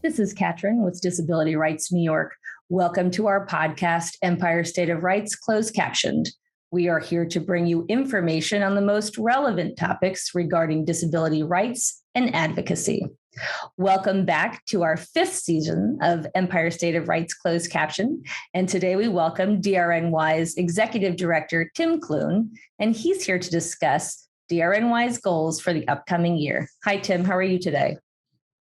This is Katrin with Disability Rights New York. Welcome to our podcast, Empire State of Rights Closed Captioned. We are here to bring you information on the most relevant topics regarding disability rights and advocacy. Welcome back to our 5th season of Empire State of Rights Closed Caption. And today we welcome DRNY's Executive Director, Tim Clune, and he's here to discuss DRNY's goals for the upcoming year. Hi, Tim. How are you today?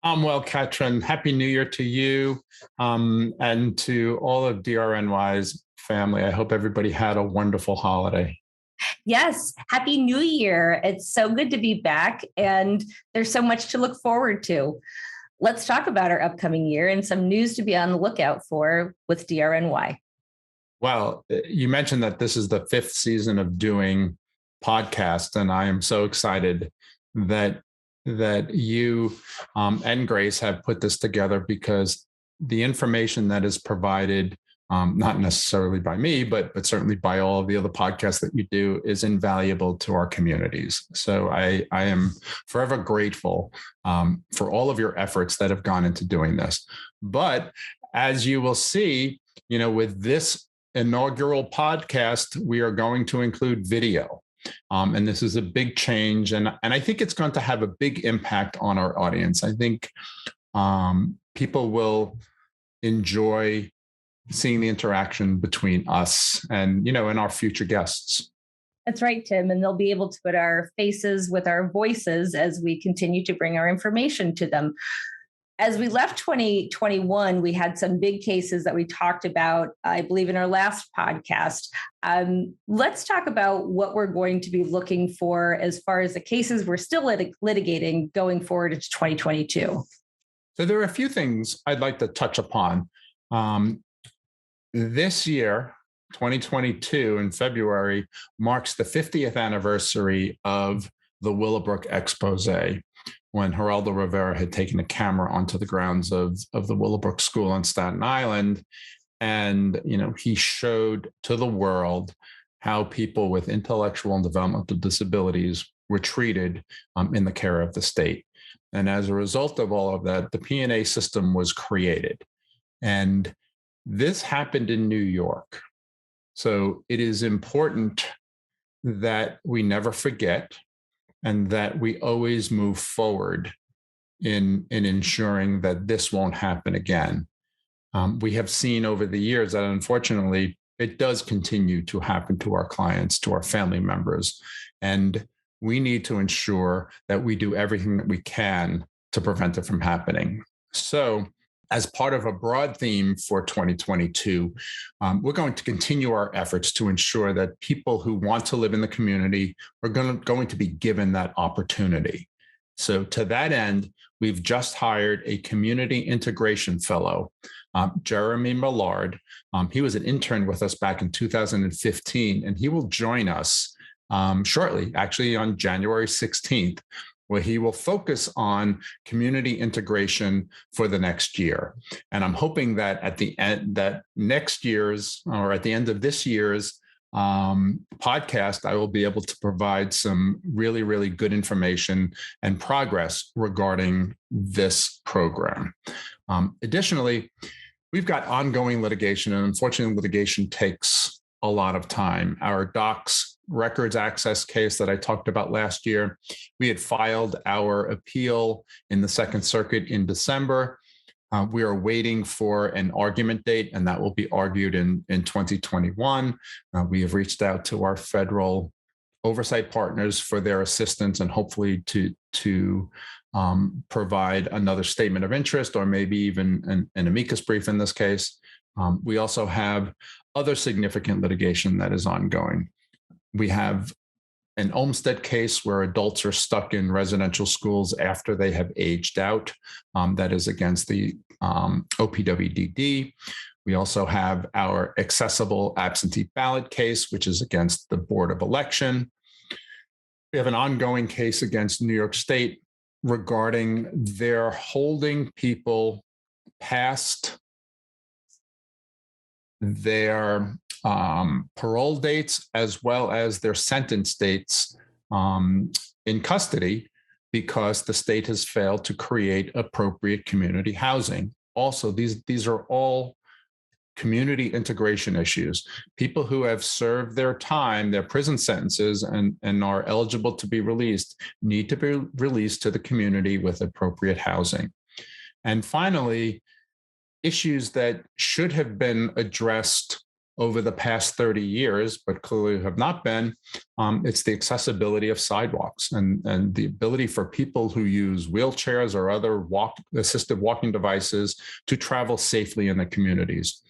I'm well, Katrin. Happy New Year to you and to all of DRNY's family. I hope everybody had a wonderful holiday. Yes. Happy New Year. It's so good to be back, and there's so much to look forward to. Let's talk about our upcoming year and some news to be on the lookout for with DRNY. Well, you mentioned that this is the 5th season of doing podcasts, and I am so excited that you and Grace have put this together, because the information that is provided, not necessarily by me, but certainly by all of the other podcasts that you do, is invaluable to our communities. So I am forever grateful for all of your efforts that have gone into doing this. But as you will see, with this inaugural podcast, we are going to include video. And this is a big change. And I think it's going to have a big impact on our audience. I think people will enjoy seeing the interaction between us and our future guests. That's right, Tim. And they'll be able to put our faces with our voices as we continue to bring our information to them. As we left 2021, we had some big cases that we talked about, I believe, in our last podcast. Let's talk about what we're going to be looking for as far as the cases we're still litigating going forward into 2022. So there are a few things I'd like to touch upon. This year, 2022, in February, marks the 50th anniversary of the Willowbrook expose, when Geraldo Rivera had taken a camera onto the grounds of the Willowbrook School on Staten Island. And, he showed to the world how people with intellectual and developmental disabilities were treated in the care of the state. And as a result of all of that, the P&A system was created. And this happened in New York. So it is important that we never forget, and that we always move forward in ensuring that this won't happen again. We have seen over the years that, unfortunately, it does continue to happen to our clients, to our family members, and we need to ensure that we do everything that we can to prevent it from happening. So, as part of a broad theme for 2022, we're going to continue our efforts to ensure that people who want to live in the community are going to be given that opportunity. So to that end, we've just hired a community integration fellow, Jeremy Millard. He was an intern with us back in 2015, and he will join us shortly, actually on January 16th, where he will focus on community integration for the next year. And I'm hoping that at the end of this year's podcast, I will be able to provide some really, really good information and progress regarding this program. Additionally, we've got ongoing litigation, and unfortunately, litigation takes a lot of time. Our docs records access case that I talked about last year, we had filed our appeal in the Second Circuit in December. We are waiting for an argument date, and that will be argued in 2021. We have reached out to our federal oversight partners for their assistance, and hopefully to provide another statement of interest, or maybe even an amicus brief in this case. We also have other significant litigation that is ongoing. We have an Olmstead case where adults are stuck in residential schools after they have aged out. That is against the OPWDD. We also have our accessible absentee ballot case, which is against the Board of Election. We have an ongoing case against New York State regarding their holding people past their parole dates as well as their sentence dates in custody, because the state has failed to create appropriate community housing. Also, these are all community integration issues. People who have served their time, their prison sentences, and are eligible to be released need to be released to the community with appropriate housing. And finally, issues that should have been addressed over the past 30 years, but clearly have not been, it's the accessibility of sidewalks and the ability for people who use wheelchairs or other assisted walking devices to travel safely in the communities.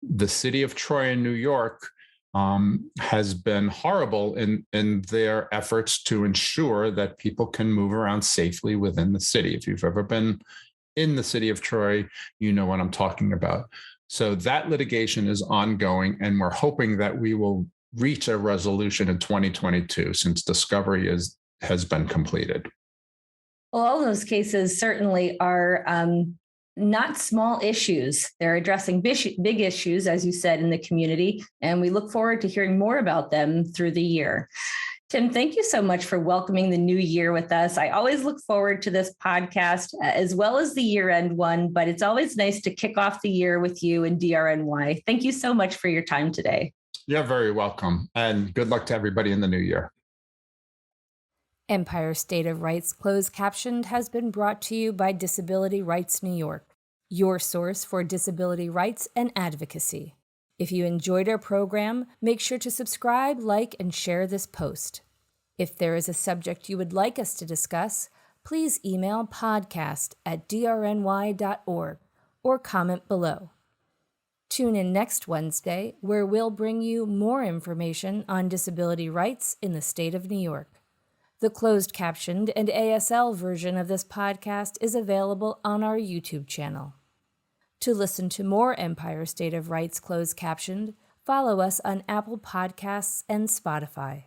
The city of Troy in New York has been horrible in their efforts to ensure that people can move around safely within the city. If you've ever been in the city of Troy, you know what I'm talking about. So that litigation is ongoing, and we're hoping that we will reach a resolution in 2022 since discovery has been completed. Well, all those cases certainly are not small issues. They're addressing big issues, as you said, in the community, and we look forward to hearing more about them through the year. Tim, thank you so much for welcoming the new year with us. I always look forward to this podcast as well as the year-end one, but it's always nice to kick off the year with you and DRNY. Thank you so much for your time today. You're very welcome, and good luck to everybody in the new year. Empire State of Rights Closed Captioned has been brought to you by Disability Rights New York, your source for disability rights and advocacy. If you enjoyed our program, make sure to subscribe, like, and share this post. If there is a subject you would like us to discuss, please email podcast@drny.org or comment below. Tune in next Wednesday, where we'll bring you more information on disability rights in the state of New York. The closed captioned and ASL version of this podcast is available on our YouTube channel. To listen to more Empire State of Rights Closed Captioned, follow us on Apple Podcasts and Spotify.